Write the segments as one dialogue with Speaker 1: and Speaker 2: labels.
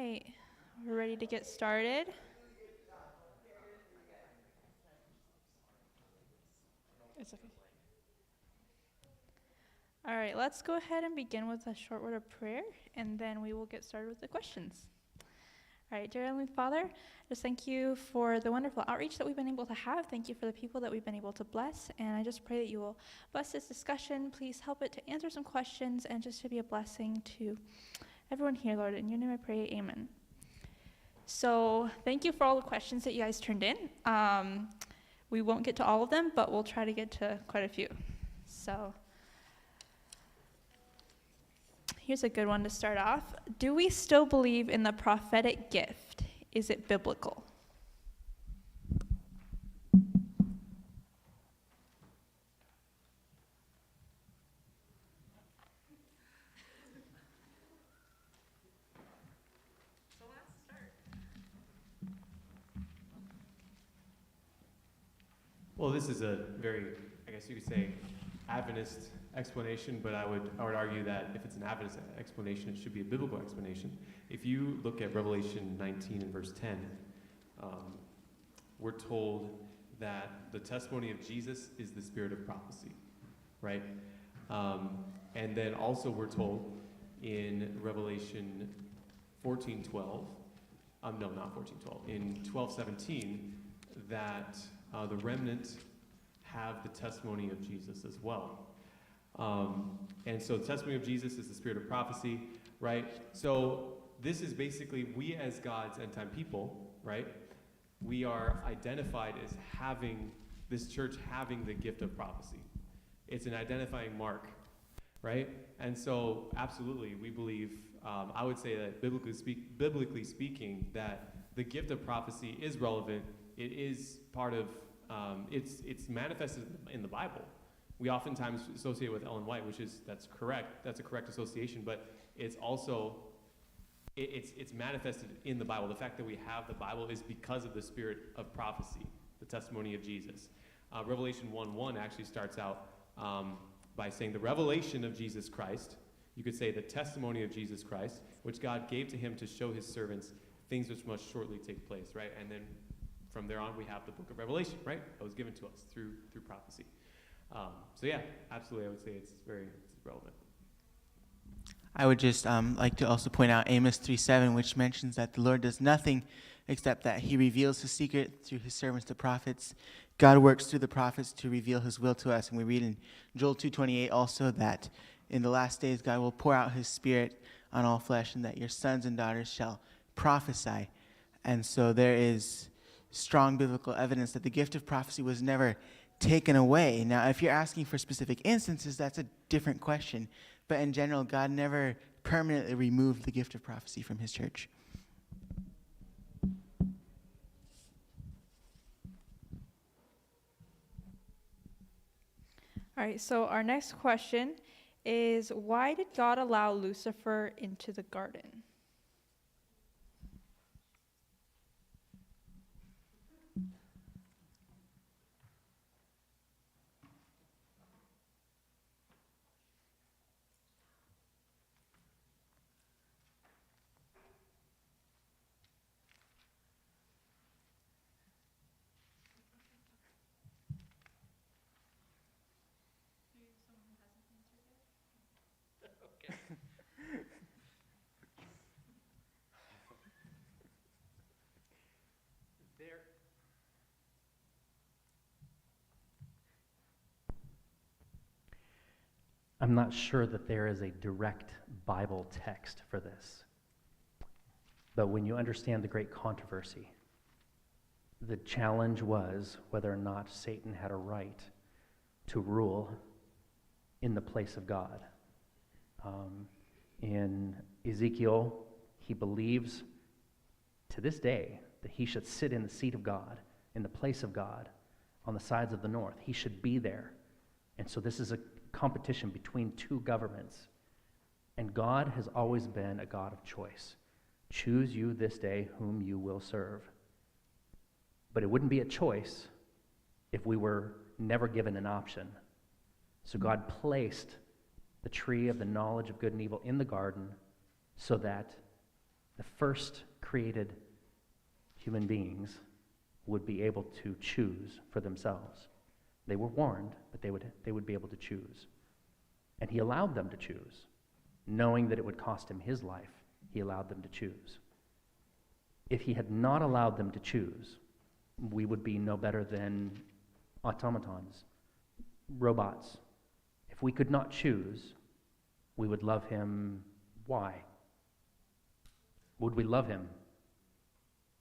Speaker 1: right, we're ready to get started. It's okay. All right, let's go ahead and begin with a short word of prayer, and then we will get started with the questions. All right, dear Heavenly Father, just thank you for the wonderful outreach that we've been able to have. Thank you for the people that we've been able to bless, and I just pray that you will bless this discussion. Please help it to answer some questions and just to be a blessing to everyone here, Lord. In your name I pray, amen. So thank you for all the questions that you guys turned in. We won't get to all of them, but we'll try to get to quite a few. So here's a good one to start off. Do we still believe in the prophetic gift? Is it biblical?
Speaker 2: Well, this is a very, I guess you could say, Adventist explanation, but I would argue that if it's an Adventist explanation, it should be a biblical explanation. If you look at Revelation 19 and verse 10, we're told that the testimony of Jesus is the spirit of prophecy, right? And then also we're told in Revelation 14:12, no, not 14:12, in 12:17, that the remnant have the testimony of Jesus as well. And so the testimony of Jesus is the spirit of prophecy, right? So this is basically, we as God's end-time people, right? We are identified as having, this church having the gift of prophecy. It's an identifying mark, right? And so absolutely, we believe, I would say that biblically speaking, that the gift of prophecy is relevant. It is part of, it's manifested in the Bible. We oftentimes associate it with Ellen White, that's correct. That's a correct association, but it's also, it's manifested in the Bible. The fact that we have the Bible is because of the spirit of prophecy, the testimony of Jesus. Revelation 1:1 actually starts out by saying the revelation of Jesus Christ. You could say the testimony of Jesus Christ, which God gave to him to show his servants things which must shortly take place, right? And then from there on, we have the book of Revelation, right? That was given to us through prophecy. So yeah, absolutely, I would say it's relevant.
Speaker 3: I would just like to also point out Amos 3:7, which mentions that the Lord does nothing except that he reveals his secret through his servants, the prophets. God works through the prophets to reveal his will to us. And we read in Joel 2:28 also that in the last days God will pour out his spirit on all flesh, and that your sons and daughters shall prophesy. And so there is strong biblical evidence that the gift of prophecy was never taken away. Now, if you're asking for specific instances, that's a different question. But in general, God never permanently removed the gift of prophecy from his church.
Speaker 1: All right, so our next question is, why did God allow Lucifer into the garden?
Speaker 4: I'm not sure that there is a direct Bible text for this. But when you understand the great controversy, the challenge was whether or not Satan had a right to rule in the place of God. In Ezekiel, he believes to this day that he should sit in the seat of God, in the place of God, on the sides of the north. He should be there. And so this is a competition between two governments. And God has always been a God of choice. Choose you this day whom you will serve. But it wouldn't be a choice if we were never given an option. So God placed the tree of the knowledge of good and evil in the garden so that the first created human beings would be able to choose for themselves. They were warned, but they would be able to choose. And he allowed them to choose. Knowing that it would cost him his life, he allowed them to choose. If he had not allowed them to choose, we would be no better than automatons, robots. If we could not choose, we would love him. Why? Would we love him?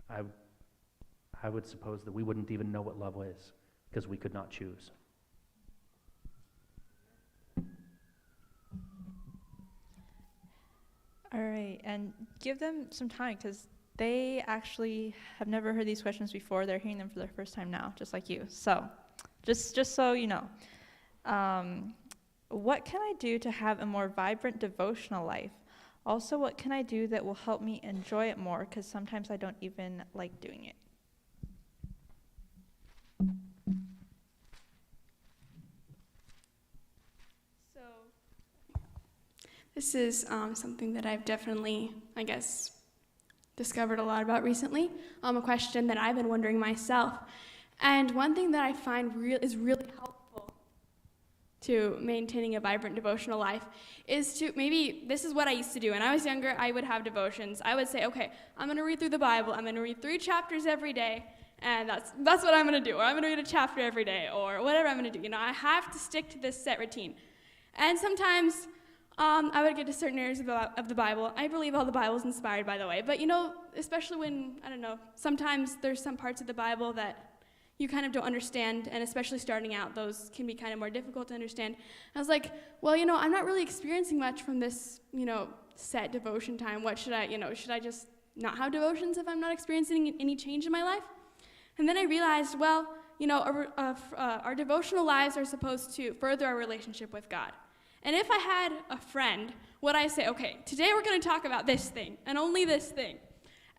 Speaker 4: I would suppose that we wouldn't even know what love is, because we could not choose.
Speaker 1: All right, and give them some time, because they actually have never heard these questions before. They're hearing them for their first time now, just like you. So, just so you know, what can I do to have a more vibrant devotional life? Also, what can I do that will help me enjoy it more? Because sometimes I don't even like doing it.
Speaker 5: So, this is something that I've definitely, I guess, discovered a lot about recently. A question that I've been wondering myself. And one thing that I find is really helpful to maintaining a vibrant devotional life is to, maybe this is what I used to do. When I was younger, I would have devotions. I would say, okay, I'm going to read through the Bible. I'm going to read 3 chapters every day. And that's what I'm going to do. Or I'm going to read a chapter every day, or whatever I'm going to do. You know, I have to stick to this set routine. And sometimes I would get to certain areas of the Bible. I believe all the Bible is inspired, by the way. But, you know, especially when, I don't know, sometimes there's some parts of the Bible that you kind of don't understand, and especially starting out, those can be kind of more difficult to understand. I was like, well, you know, I'm not really experiencing much from this, you know, set devotion time. What should I just not have devotions if I'm not experiencing any change in my life? And then I realized, well, you know, our devotional lives are supposed to further our relationship with God. And if I had a friend, would I say, okay, today we're going to talk about this thing, and only this thing.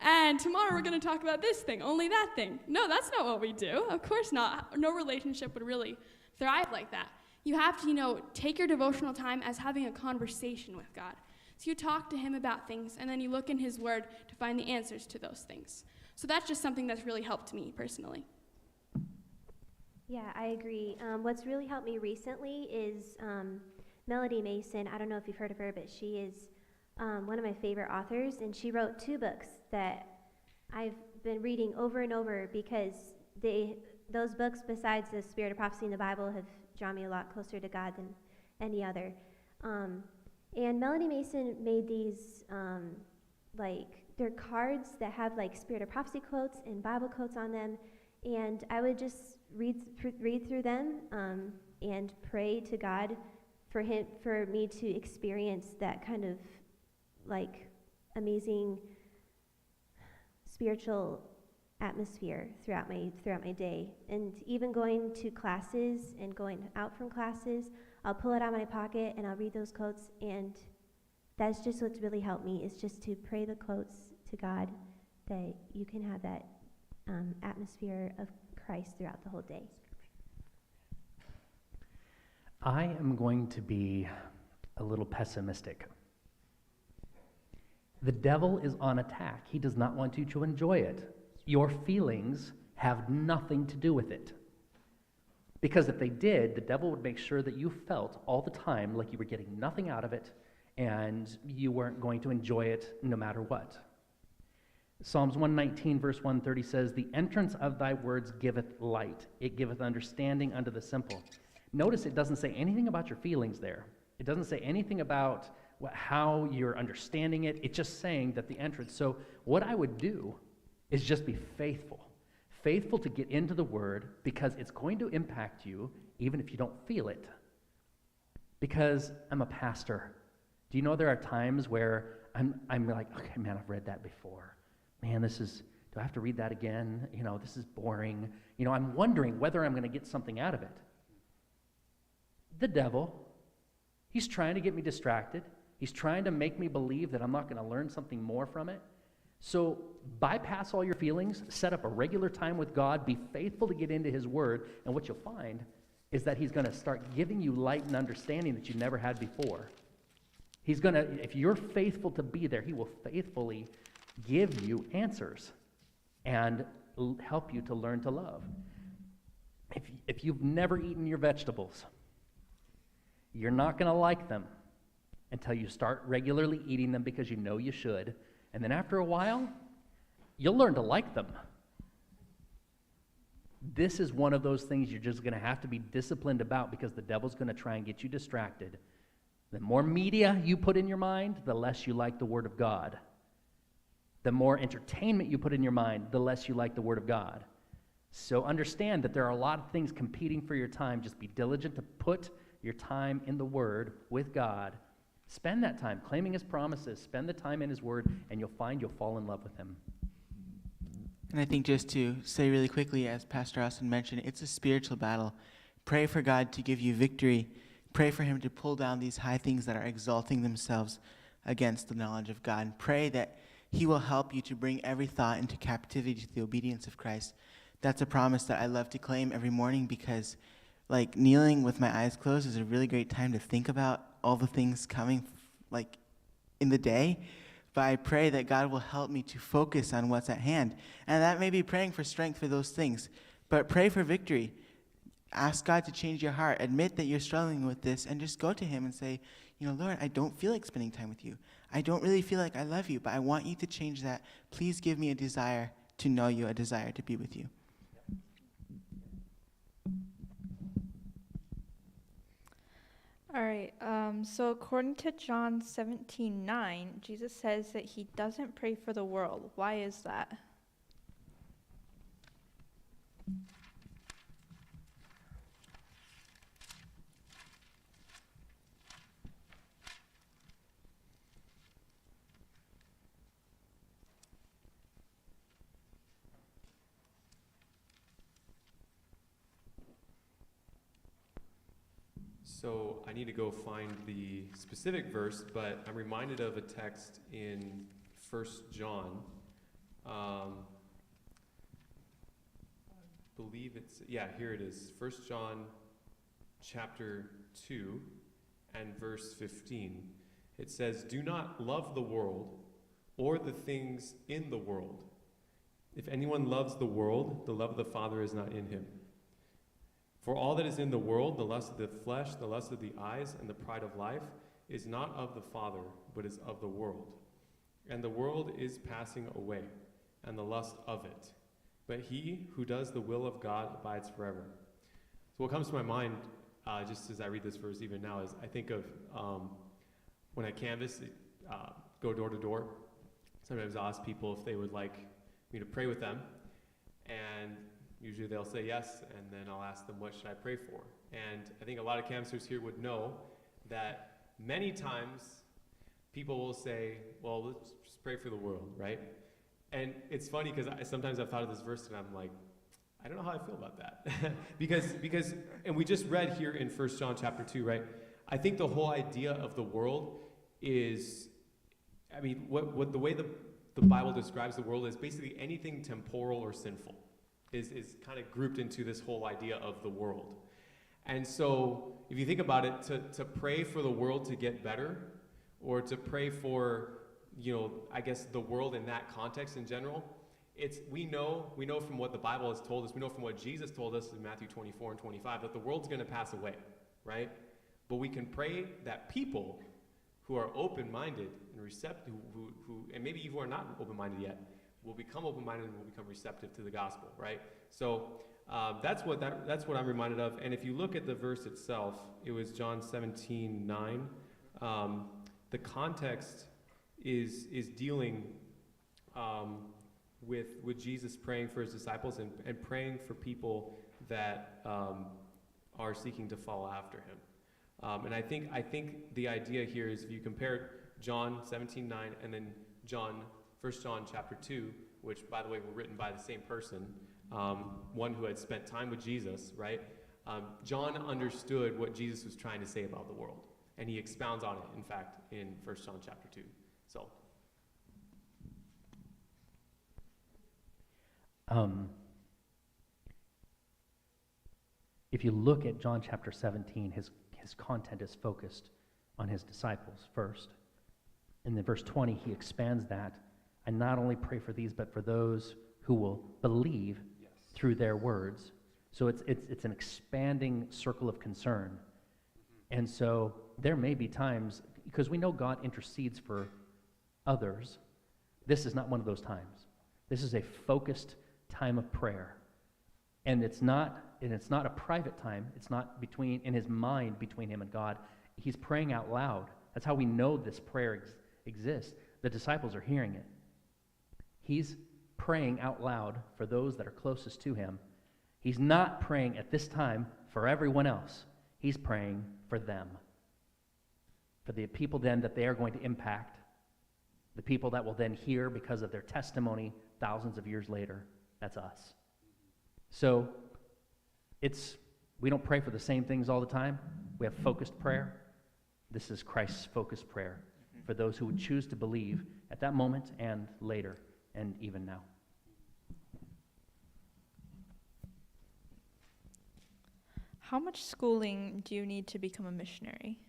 Speaker 5: And tomorrow we're going to talk about this thing, only that thing. No, that's not what we do. Of course not. No relationship would really thrive like that. You have to, you know, take your devotional time as having a conversation with God. So you talk to him about things, and then you look in his word to find the answers to those things. So that's just something that's really helped me personally.
Speaker 6: Yeah, I agree. What's really helped me recently is Melody Mason. I don't know if you've heard of her, but she is one of my favorite authors, and she wrote 2 books that I've been reading over and over because those books, besides the Spirit of Prophecy in the Bible, have drawn me a lot closer to God than any other. And Melody Mason made these, they're cards that have like Spirit of Prophecy quotes and Bible quotes on them, and I would just read through them and pray to God for me to experience that kind of like amazing spiritual atmosphere throughout my day. And even going to classes and going out from classes, I'll pull it out of my pocket and I'll read those quotes, and that's just what's really helped me, is just to pray the quotes to God, that you can have that atmosphere of Christ throughout the whole day.
Speaker 4: I am going to be a little pessimistic. The devil is on attack. He does not want you to enjoy it. Your feelings have nothing to do with it. Because if they did, the devil would make sure that you felt all the time like you were getting nothing out of it and you weren't going to enjoy it no matter what. Psalms 119, verse 130 says, "The entrance of thy words giveth light. It giveth understanding unto the simple." Notice it doesn't say anything about your feelings there. It doesn't say anything about how you're understanding it. It's just saying that the entrance. So what I would do is just be faithful. Faithful to get into the Word, because it's going to impact you even if you don't feel it. Because I'm a pastor. Do you know there are times where I'm like, okay, man, I've read that before. Man, do I have to read that again? You know, this is boring. You know, I'm wondering whether I'm going to get something out of it. The devil, he's trying to get me distracted. He's trying to make me believe that I'm not going to learn something more from it. So bypass all your feelings, set up a regular time with God, be faithful to get into his word, and what you'll find is that he's going to start giving you light and understanding that you never had before. He's going to, if you're faithful to be there, he will faithfully give you answers and help you to learn to love. If you've never eaten your vegetables, you're not going to like them until you start regularly eating them because you know you should. And then after a while, you'll learn to like them. This is one of those things you're just going to have to be disciplined about because the devil's going to try and get you distracted. The more media you put in your mind, the less you like the Word of God. The more entertainment you put in your mind, the less you like the Word of God. So understand that there are a lot of things competing for your time. Just be diligent to put your time in the Word with God. Spend that time claiming His promises. Spend the time in His Word, and you'll find you'll fall in love with Him.
Speaker 3: And I think just to say really quickly, as Pastor Austin mentioned, it's a spiritual battle. Pray for God to give you victory. Pray for Him to pull down these high things that are exalting themselves against the knowledge of God. And pray that He will help you to bring every thought into captivity to the obedience of Christ. That's a promise that I love to claim every morning because, like, kneeling with my eyes closed is a really great time to think about all the things coming, in the day. But I pray that God will help me to focus on what's at hand. And that may be praying for strength for those things. But pray for victory. Ask God to change your heart. Admit that you're struggling with this and just go to Him and say, Lord, I don't feel like spending time with you. I don't really feel like I love you, but I want you to change that. Please give me a desire to know you, a desire to be with you.
Speaker 1: All right, so according to John 17:9, Jesus says that He doesn't pray for the world. Why is that?
Speaker 2: So I need to go find the specific verse, but I'm reminded of a text in 1 John. I believe here it is. 1 John chapter 2 and verse 15. It says, "Do not love the world or the things in the world. If anyone loves the world, the love of the Father is not in him. For all that is in the world, the lust of the flesh, the lust of the eyes, and the pride of life, is not of the Father, but is of the world. And the world is passing away, and the lust of it. But he who does the will of God abides forever." So what comes to my mind, just as I read this verse even now, is I think of when I canvass, go door to door. Sometimes I'll ask people if they would like me to pray with them. And usually they'll say yes, and then I'll ask them, what should I pray for? And I think a lot of canvassers here would know that many times people will say, well, let's just pray for the world, right? And it's funny because sometimes I've thought of this verse and I'm like, I don't know how I feel about that. because and we just read here in 1 John chapter 2, right? I think the whole idea of the world is, what the way the Bible describes the world is basically anything temporal or sinful is kind of grouped into this whole idea of the world. And so if you think about it, to pray for the world to get better, or to pray for, I guess the world in that context in general, we know from what the Bible has told us, we know from what Jesus told us in Matthew 24 and 25, that the world's going to pass away, right? But we can pray that people who are open-minded and receptive, who and maybe even who are not open-minded yet, will become open-minded and will become receptive to the gospel, right? So that's what I'm reminded of. And if you look at the verse itself, it was John 17:9. The context is dealing with Jesus praying for his disciples and praying for people that are seeking to follow after him. And I think the idea here is, if you compare John 17:9 and then 1 John chapter 2, which, by the way, were written by the same person, one who had spent time with Jesus, right? John understood what Jesus was trying to say about the world, and he expounds on it, in fact, in 1 John chapter 2. So.
Speaker 4: If you look at John chapter 17, his content is focused on his disciples first. And then verse 20, he expands that I not only pray for these, but for those who will believe through their words. So it's an expanding circle of concern. And so there may be times, because we know God intercedes for others, this is not one of those times. This is a focused time of prayer. And it's not a private time. It's not in his mind between him and God. He's praying out loud. That's how we know this prayer exists. The disciples are hearing it. He's praying out loud for those that are closest to him. He's not praying at this time for everyone else. He's praying for them, for the people then that they are going to impact, the people that will then hear because of their testimony thousands of years later. That's us. So we don't pray for the same things all the time. We have focused prayer. This is Christ's focused prayer for those who would choose to believe at that moment and later and even now.
Speaker 1: How much schooling do you need to become a missionary?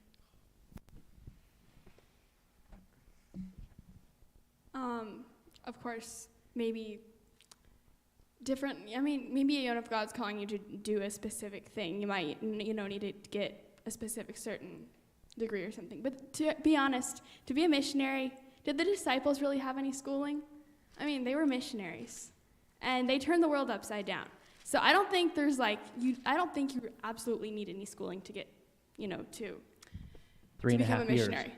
Speaker 5: Of course, maybe different. I mean, maybe if God's calling you to do a specific thing, you might, need to get a specific certain degree or something. But to be honest, to be a missionary, did the disciples really have any schooling? I mean, they were missionaries, and they turned the world upside down. So I don't think I don't think you absolutely need any schooling to get, to
Speaker 4: 3.5
Speaker 5: become a
Speaker 4: years.
Speaker 5: missionary.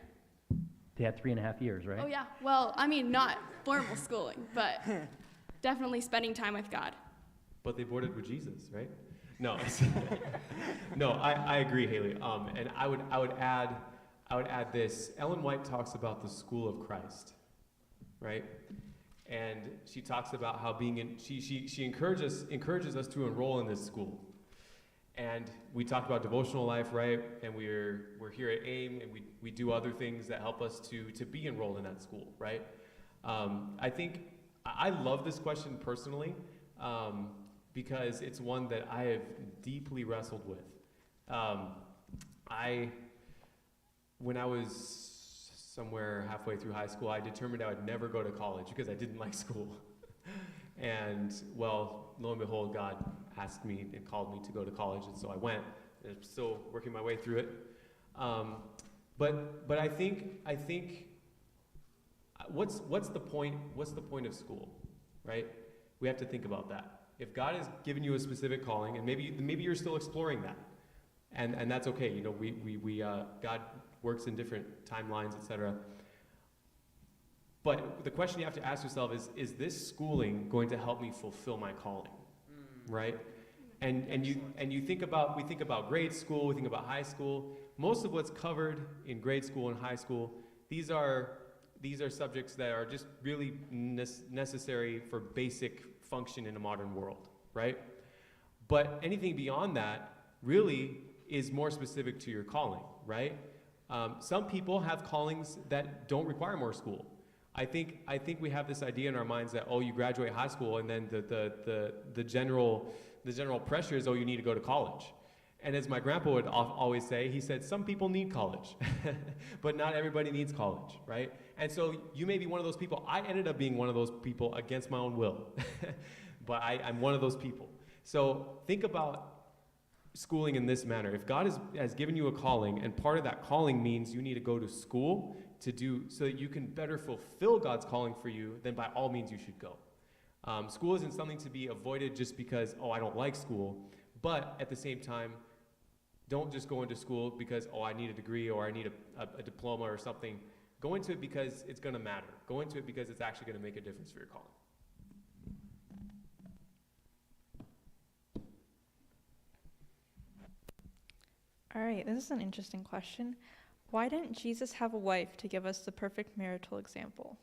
Speaker 4: They had 3.5 years, right?
Speaker 5: Oh yeah. Well, I mean, not formal schooling, but definitely spending time with God.
Speaker 2: But they boarded with Jesus, right? No, no, I agree, Haley. And I would add this. Ellen White talks about the school of Christ, right? And she talks about how she encourages us to enroll in this school. And we talk about devotional life, right? And we're here at AYM, and we do other things that help us to be enrolled in that school, right? I think I love this question personally, because it's one that I have deeply wrestled with. When I was somewhere halfway through high school, I determined I would never go to college because I didn't like school. And, well, lo and behold, God asked me and called me to go to college, and so I went. And I'm still working my way through it. But I think what's the point of school, right? We have to think about that. If God has given you a specific calling, and maybe you're still exploring that, and that's okay. God works in different timelines, etc. But the question you have to ask yourself is this schooling going to help me fulfill my calling, right? And we think about grade school, we think about high school. Most of what's covered in grade school and high school, these are subjects that are just really necessary for basic function in a modern world, right? But anything beyond that really is more specific to your calling, right? Some people have callings that don't require more school. I think we have this idea in our minds that, you graduate high school and then the general pressure is, you need to go to college. And as my grandpa would always say, he said, some people need college, but not everybody needs college, right? And so you may be one of those people. I ended up being one of those people against my own will, but I'm one of those people. So think about schooling in this manner. If God has given you a calling, and part of that calling means you need to go to school so that you can better fulfill God's calling for you, then by all means you should go. School isn't something to be avoided just because, I don't like school, but at the same time, don't just go into school because, I need a degree or I need a diploma or something. Go into it because it's going to matter. Go into it because it's actually going to make a difference for your calling.
Speaker 1: All right, this is an interesting question. Why didn't Jesus have a wife to give us the perfect marital example?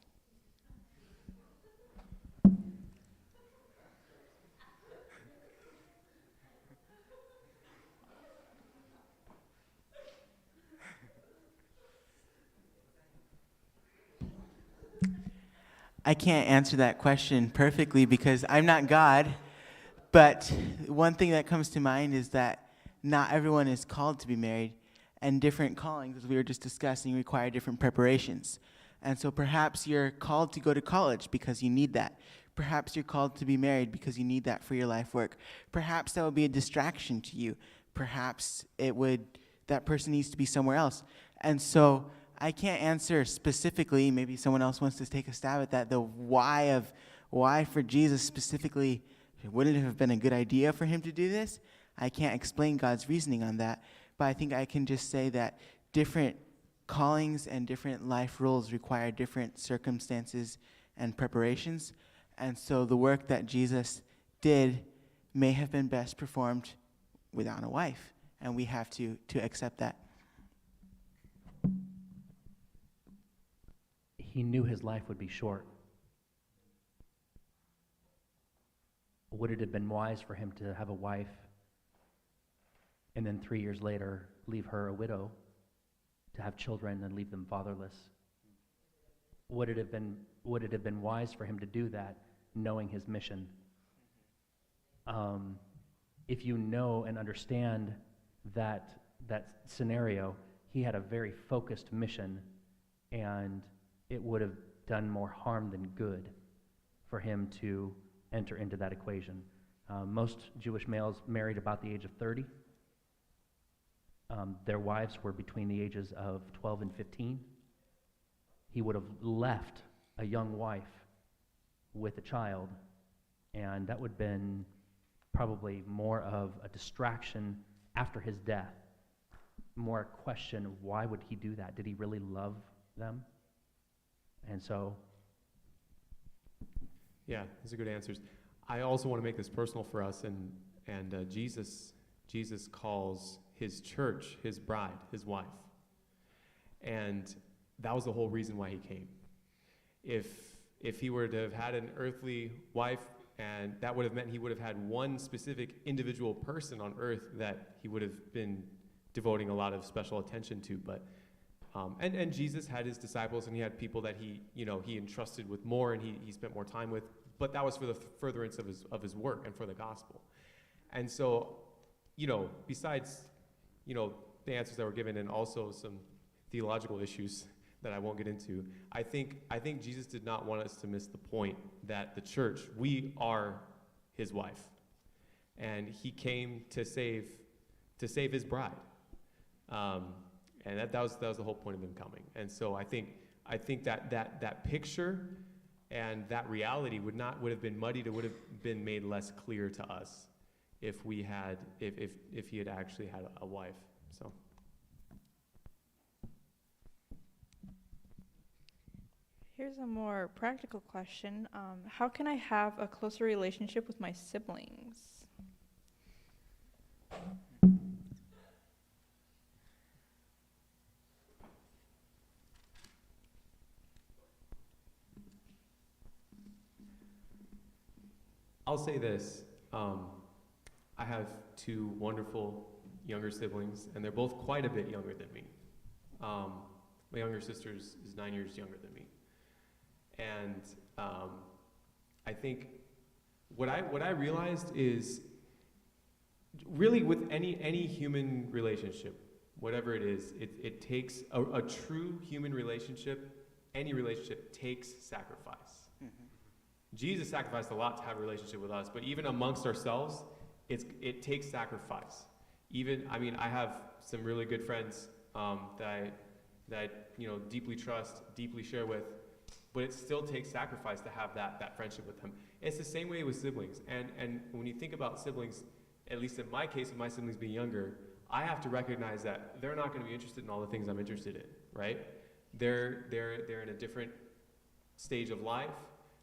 Speaker 3: I can't answer that question perfectly because I'm not God, but one thing that comes to mind is that not everyone is called to be married, and different callings, as we were just discussing, require different preparations. And so perhaps you're called to go to college because you need that. Perhaps you're called to be married because you need that for your life work. Perhaps that would be a distraction to you. Perhaps that person needs to be somewhere else. And so I can't answer specifically, maybe someone else wants to take a stab at that, the why for Jesus specifically, wouldn't it have been a good idea for him to do this? I can't explain God's reasoning on that, but I think I can just say that different callings and different life roles require different circumstances and preparations. And so the work that Jesus did may have been best performed without a wife, and we have to accept that.
Speaker 4: He knew his life would be short. Would it have been wise for him to have a wife and then 3 years later leave her a widow, to have children and leave them fatherless? Would it have been wise for him to do that, knowing his mission? If you know and understand that scenario, he had a very focused mission, and it would have done more harm than good for him to enter into that equation. Most Jewish males married about the age of 30. Their wives were between the ages of 12 and 15. He would have left a young wife with a child, and that would have been probably more of a distraction after his death. More a question, why would he do that? Did he really love them? And so...
Speaker 2: Yeah, those are good answers. I also want to make this personal for us, and Jesus calls his church his bride, his wife. And that was the whole reason why he came. If he were to have had an earthly wife, and that would have meant he would have had one specific individual person on earth that he would have been devoting a lot of special attention to. But and Jesus had his disciples, and he had people that he entrusted with more, and he spent more time with. But that was for the furtherance of his work and for the gospel. And so, besides, the answers that were given, and also some theological issues that I won't get into, I think Jesus did not want us to miss the point that the church, we are his wife, and he came to save his bride, and that was the whole point of him coming. And so I think that picture and that reality would have been muddied. It would have been made less clear to us if he had actually had a wife. So.
Speaker 1: Here's a more practical question. How can I have a closer relationship with my siblings?
Speaker 2: I'll say this. I have two wonderful younger siblings, and they're both quite a bit younger than me. My younger sister is 9 years younger than me. And I think what I realized is really with any human relationship, whatever it is, it takes a true human relationship. Any relationship takes sacrifice. Mm-hmm. Jesus sacrificed a lot to have a relationship with us, but even amongst ourselves, it takes sacrifice. I have some really good friends that I deeply trust, deeply share with. But it still takes sacrifice to have that friendship with them. It's the same way with siblings. And when you think about siblings, at least in my case, with my siblings being younger, I have to recognize that they're not going to be interested in all the things I'm interested in, right? They're in a different stage of life.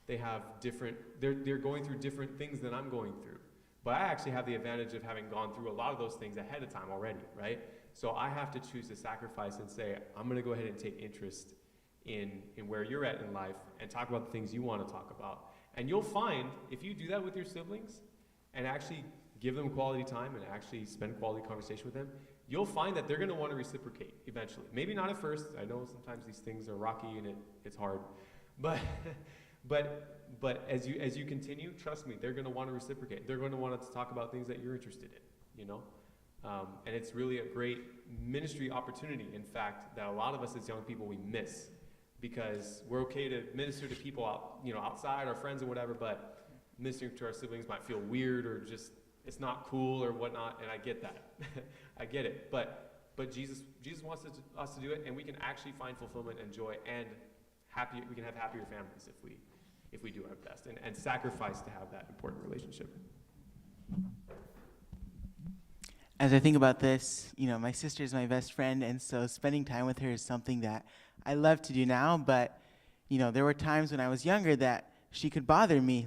Speaker 2: They're going through different things than I'm going through. But I actually have the advantage of having gone through a lot of those things ahead of time already, right? So I have to choose to sacrifice and say, I'm going to go ahead and take interest in where you're at in life and talk about the things you want to talk about. And you'll find, if you do that with your siblings and actually give them quality time and actually spend quality conversation with them, you'll find that they're going to want to reciprocate eventually. Maybe not at first. I know sometimes these things are rocky and it's hard. But as you continue, trust me, they're going to want to reciprocate. They're going to want to talk about things that you're interested in, And it's really a great ministry opportunity, in fact, that a lot of us as young people, we miss. because we're okay to minister to people outside, our friends and whatever, but ministering to our siblings might feel weird or just it's not cool or whatnot, and I get that. I get it. But Jesus wants us to do it, and we can actually find fulfillment and joy and we can have happier families if we do our best and sacrifice to have that important relationship.
Speaker 3: As I think about this, my sister is my best friend, and so spending time with her is something that I love to do now, but, there were times when I was younger that she could bother me,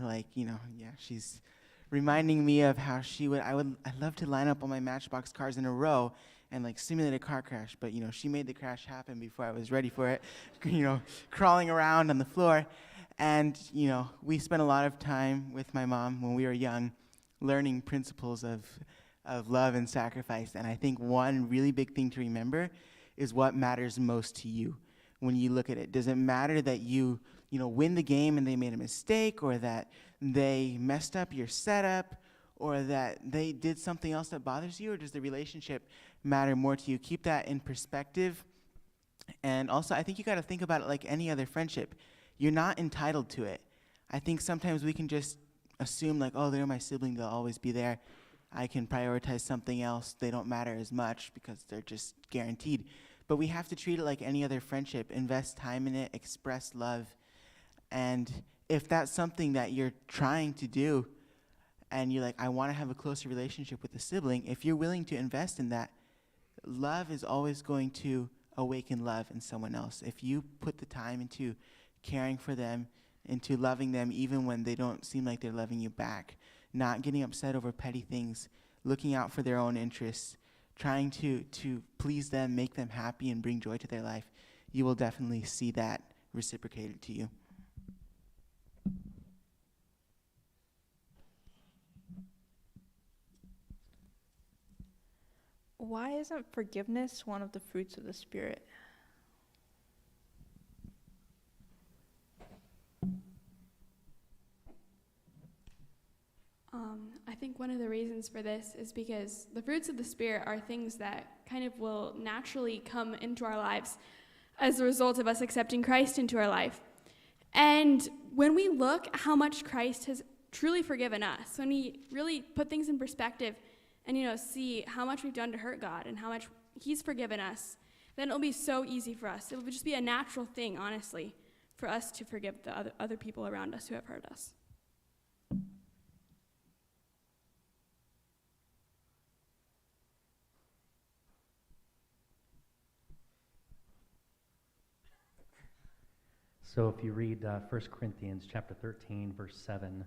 Speaker 3: she's reminding me of how I'd love to line up all my Matchbox cars in a row and simulate a car crash, but she made the crash happen before I was ready for it, crawling around on the floor. And we spent a lot of time with my mom when we were young learning principles of love and sacrifice. And I think one really big thing to remember is what matters most to you when you look at it. Does it matter that you win the game and they made a mistake, or that they messed up your setup, or that they did something else that bothers you, or does the relationship matter more to you? Keep that in perspective. And also, I think you got to think about it like any other friendship. You're not entitled to it. I think sometimes we can just assume they're my sibling, they'll always be there. I can prioritize something else. They don't matter as much because they're just guaranteed. But we have to treat it like any other friendship. Invest time in it, express love. And if that's something that you're trying to do, and you're I want to have a closer relationship with a sibling, if you're willing to invest in that, love is always going to awaken love in someone else. If you put the time into caring for them, into loving them even when they don't seem like they're loving you back, not getting upset over petty things, looking out for their own interests, trying to please them, make them happy, and bring joy to their life, you will definitely see that reciprocated to you.
Speaker 1: Why isn't forgiveness one of the fruits of the Spirit?
Speaker 5: I think one of the reasons for this is because the fruits of the Spirit are things that kind of will naturally come into our lives as a result of us accepting Christ into our life. And when we look at how much Christ has truly forgiven us, when we really put things in perspective and, see how much we've done to hurt God and how much he's forgiven us, then it'll be so easy for us. It'll just be a natural thing, honestly, for us to forgive the other people around us who have hurt us.
Speaker 4: So if you read 1 Corinthians chapter 13, verse 7,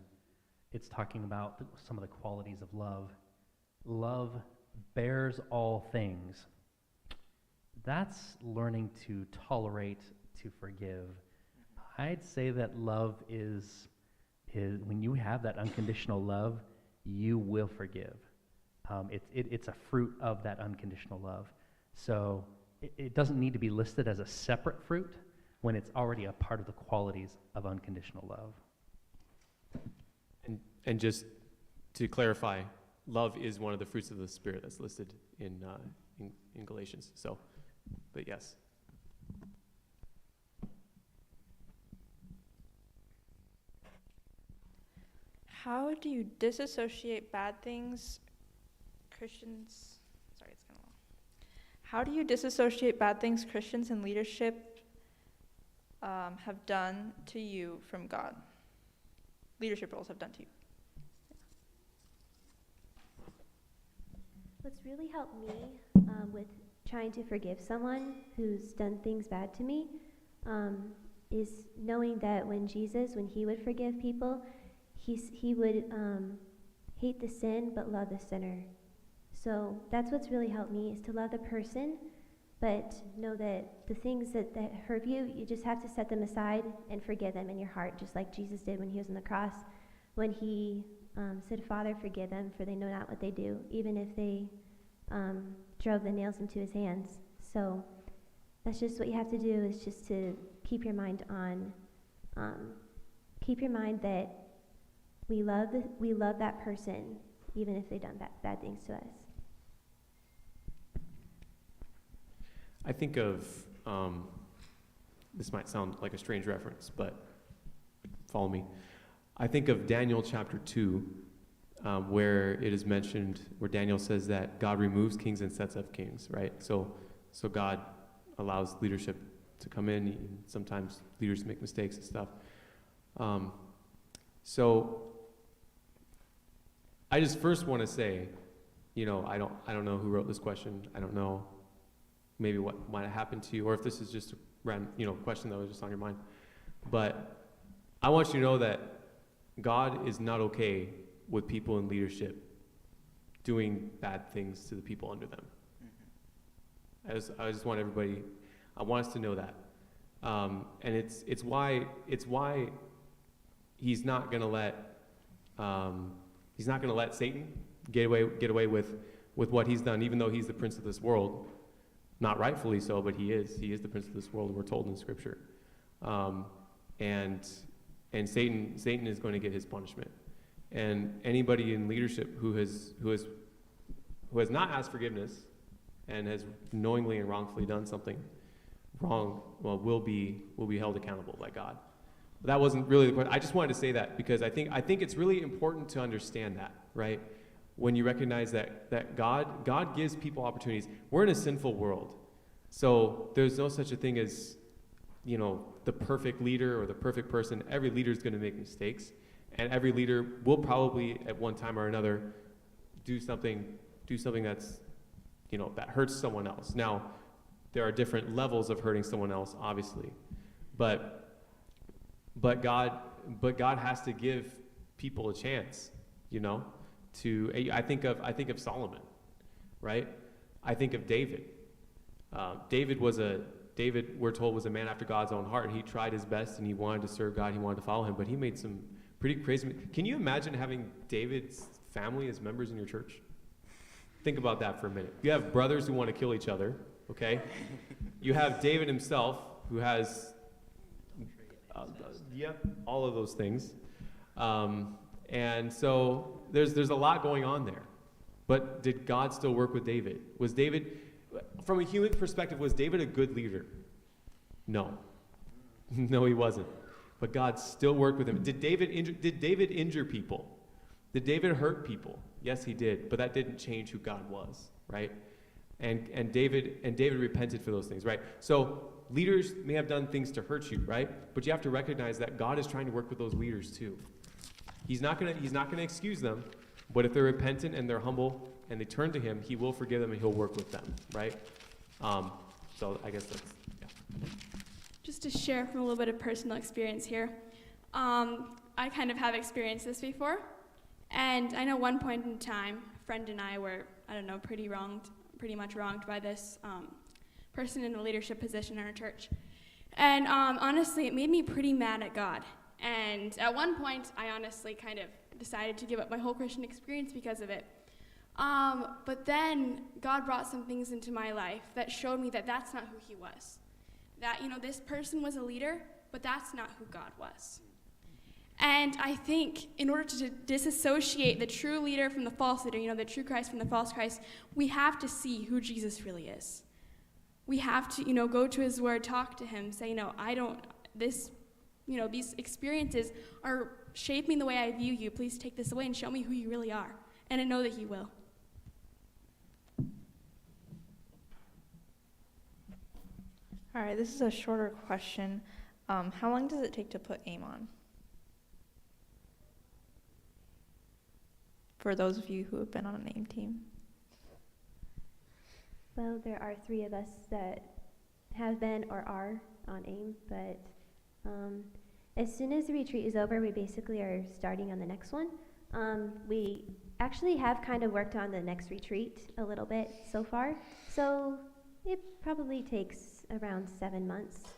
Speaker 4: it's talking about some of the qualities of love. Love bears all things. That's learning to tolerate, to forgive. I'd say that love is when you have that unconditional love, you will forgive. It's a fruit of that unconditional love. So it doesn't need to be listed as a separate fruit when it's already a part of the qualities of unconditional love.
Speaker 2: And just to clarify, love is one of the fruits of the Spirit that's listed in Galatians. So, but yes.
Speaker 1: How do you disassociate bad things Christians... Sorry, it's kind of long. How do you disassociate bad things Christians in leadership have done to you from God? Leadership roles have done to you.
Speaker 6: What's really helped me with trying to forgive someone who's done things bad to me is knowing that when he would forgive people, he would hate the sin but love the sinner. So that's what's really helped me, is to love the person, but know that the things that hurt you, you just have to set them aside and forgive them in your heart, just like Jesus did when he was on the cross, when he said, "Father, forgive them, for they know not what they do," even if they drove the nails into his hands. So that's just what you have to do, is just to keep your mind that we love that person, even if they've done bad things to us.
Speaker 2: I think of this might sound like a strange reference, but follow me. I think of Daniel chapter 2, where it is mentioned, where Daniel says that God removes kings and sets up kings, right? So God allows leadership to come in. And sometimes leaders make mistakes and stuff. So I just first want to say, I don't know who wrote this question. I don't know maybe what might have happened to you, or if this is just a random, question that was just on your mind. But I want you to know that God is not okay with people in leadership doing bad things to the people under them. I just want everybody, I want us to know that. And it's why he's not going to let Satan get away with what he's done, even though he's the prince of this world. Not rightfully so, but he is the prince of this world, we're told in Scripture. And Satan is going to get his punishment. And anybody in leadership who has not asked forgiveness and has knowingly and wrongfully done something wrong, will be held accountable by God. But that wasn't really the question. I just wanted to say that because I think it's really important to understand that, right? When you recognize that God gives people opportunities. We're in a sinful world. So there's no such a thing as, the perfect leader or the perfect person. Every leader is going to make mistakes. And every leader will probably at one time or another do something that's, that hurts someone else. Now, there are different levels of hurting someone else, obviously. But God has to give people a chance, I think of Solomon, right? I think of David. David, we're told, was a man after God's own heart. He tried his best and he wanted to serve God. He wanted to follow him, but he made some pretty crazy. Can you imagine having David's family as members in your church? Think about that for a minute. You have brothers who want to kill each other, okay? You have David himself who has, all of those things. And so there's a lot going on there. But did God still work with David? Was David, from a human perspective, was David a good leader? No. No, he wasn't. But God still worked with him. Did David injure people? Did David hurt people? Yes, he did. But that didn't change who God was, right? And David repented for those things, right? So leaders may have done things to hurt you, right? But you have to recognize that God is trying to work with those leaders too. He's not gonna excuse them, but if they're repentant and they're humble and they turn to him, he will forgive them and he'll work with them, right? So I guess that's, yeah.
Speaker 5: Just to share from a little bit of personal experience here. I kind of have experienced this before. And I know one point in time, a friend and I were, pretty much wronged by this person in a leadership position in our church. And honestly, it made me pretty mad at God. And at one point, I honestly kind of decided to give up my whole Christian experience because of it. But then God brought some things into my life that showed me that that's not who he was. That, this person was a leader, but that's not who God was. And I think in order to disassociate the true leader from the false leader, the true Christ from the false Christ, we have to see who Jesus really is. We have to, go to his word, talk to him, say, these experiences are shaping the way I view you. Please take this away and show me who you really are. And I know that he will.
Speaker 1: All right, this is a shorter question. How long does it take to put AIM on? For those of you who have been on an AIM team.
Speaker 6: Well, there are 3 of us that have been or are on AIM, but as soon as the retreat is over, we basically are starting on the next one. We actually have kind of worked on the next retreat a little bit so far, so it probably takes around 7 months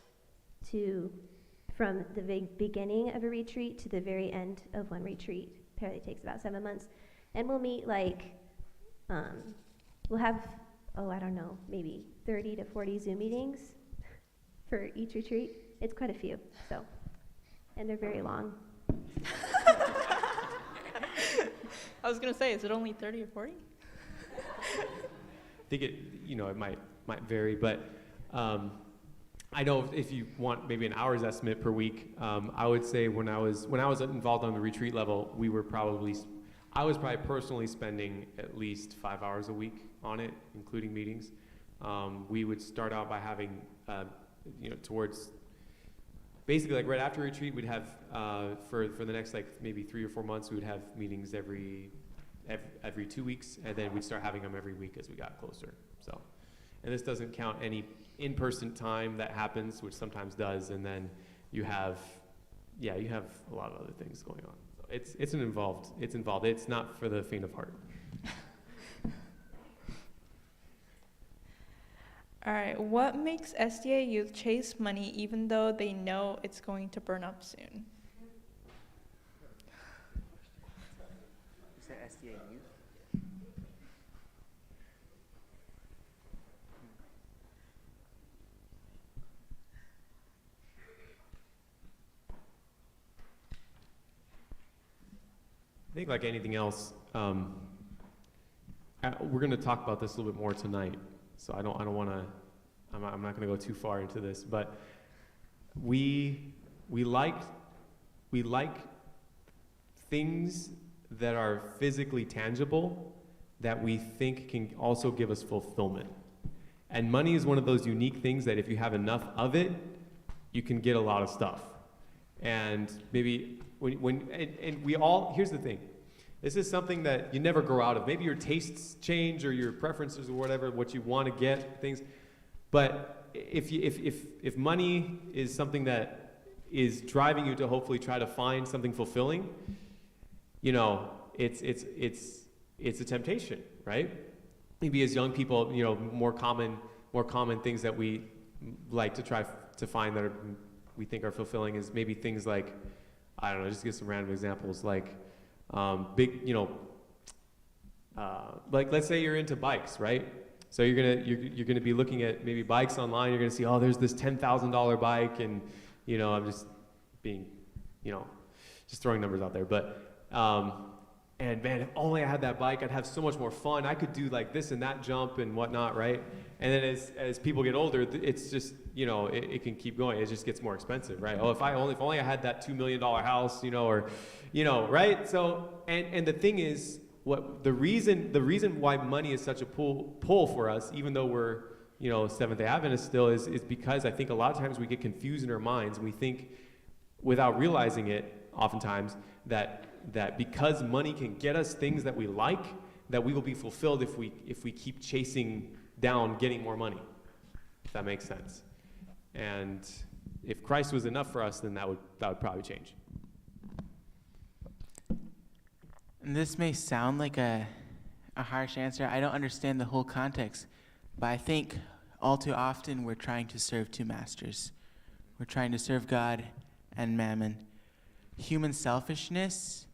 Speaker 6: from the beginning of a retreat to the very end of one retreat. Apparently it takes about 7 months. And we'll meet we'll have, maybe 30 to 40 Zoom meetings for each retreat. It's quite a few, and they're very long.
Speaker 1: I was going to say, is it only 30 or 40?
Speaker 2: I think it might vary, but I know if you want maybe an hour's estimate per week, I would say when I was involved on the retreat level, I was probably personally spending at least 5 hours a week on it, including meetings. We would start out by having, towards basically like right after retreat, we'd have for the next like maybe 3 or 4 months, we would have meetings every 2 weeks, and then we'd start having them every week as we got closer. So, and this doesn't count any in-person time that happens, which sometimes does, and then you have a lot of other things going on. So it's involved. It's not for the faint of heart.
Speaker 1: All right, what makes SDA youth chase money even though they know it's going to burn up soon?
Speaker 3: You said SDA youth?
Speaker 2: I think like anything else, we're going to talk about this a little bit more tonight. So I don't want to. I'm not going to go too far into this, but we like things that are physically tangible that we think can also give us fulfillment. And money is one of those unique things that if you have enough of it, you can get a lot of stuff. And maybe here's the thing. This is something that you never grow out of. Maybe your tastes change or your preferences or whatever, what you want to get, things. But if money is something that is driving you to hopefully try to find something fulfilling, it's a temptation, right? Maybe as young people, more common things that we like to try to find that we think are fulfilling is maybe things like, I don't know, just to give some random examples, like like let's say you're into bikes, right? So you're gonna be looking at maybe bikes online. You're gonna see, oh, there's this $10,000 bike, and I'm just being, just throwing numbers out there. But and man, if only I had that bike, I'd have so much more fun. I could do like this and that jump and whatnot, right? And then as people get older, it's just it can keep going. It just gets more expensive, right? Oh, if only I had that $2 million house, right? So and the thing is, the reason why money is such a pull for us, even though we're Seventh-day Adventists still, is because I think a lot of times we get confused in our minds. We think, without realizing it, oftentimes that because money can get us things that we like, that we will be fulfilled if we keep chasing down getting more money. If that makes sense. And if Christ was enough for us, then that would probably change.
Speaker 3: And this may sound like a harsh answer. I don't understand the whole context, but I think all too often we're trying to serve two masters. We're trying to serve God and mammon. Human selfishness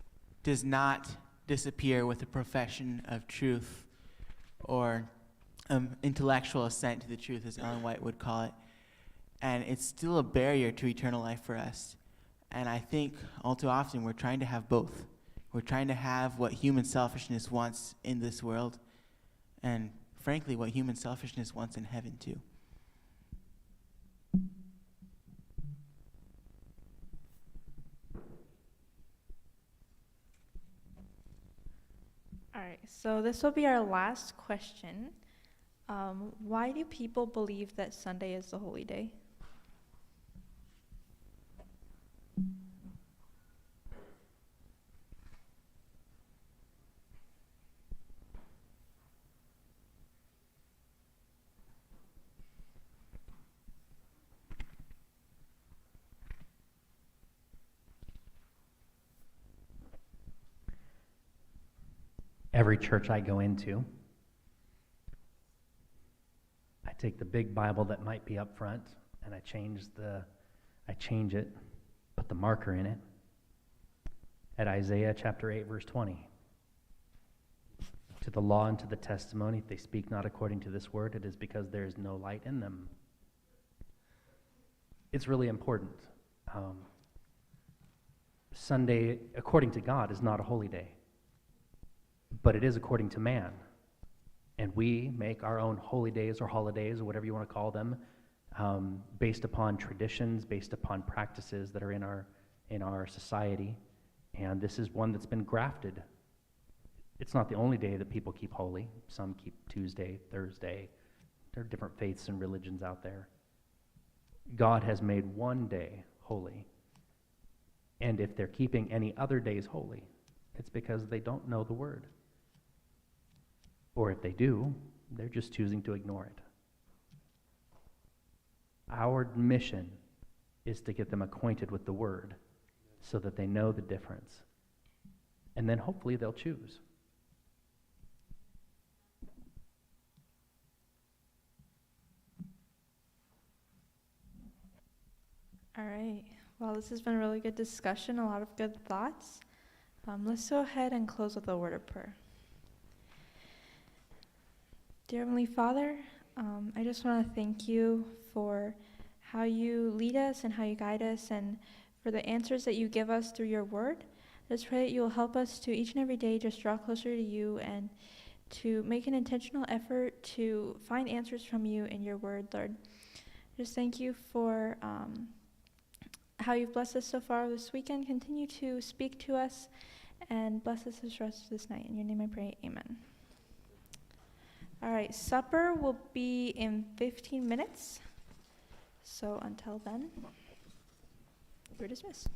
Speaker 3: does not disappear with a profession of truth or intellectual assent to the truth, as Ellen White would call it. And it's still a barrier to eternal life for us. And I think all too often we're trying to have both. We're trying to have what human selfishness wants in this world, and frankly, what human selfishness wants in heaven too.
Speaker 1: All right, so this will be our last question. Why do people believe that Sunday is the holy day?
Speaker 4: Every church I go into, I take the big Bible that might be up front and I change it, put the marker in it at Isaiah chapter 8, verse 20. To the law and to the testimony, if they speak not according to this word, it is because there is no light in them. It's really important. Sunday, according to God, is not a holy day. But it is according to man. And we make our own holy days or holidays or whatever you want to call them based upon traditions, based upon practices that are in our society. And this is one that's been grafted. It's not the only day that people keep holy. Some keep Tuesday, Thursday. There are different faiths and religions out there. God has made one day holy. And if they're keeping any other days holy, it's because they don't know the word. Or if they do, they're just choosing to ignore it. Our mission is to get them acquainted with the word so that they know the difference. And then hopefully they'll choose.
Speaker 1: All right. Well, this has been a really good discussion, a lot of good thoughts. Let's go ahead and close with a word of prayer. Dear Heavenly Father, I just want to thank you for how you lead us and how you guide us and for the answers that you give us through your word. I just pray that you will help us to each and every day just draw closer to you and to make an intentional effort to find answers from you in your word, Lord. Just thank you for how you've blessed us so far this weekend. Continue to speak to us and bless us this rest of this night. In your name I pray, amen. All right, supper will be in 15 minutes. So until then, we're dismissed.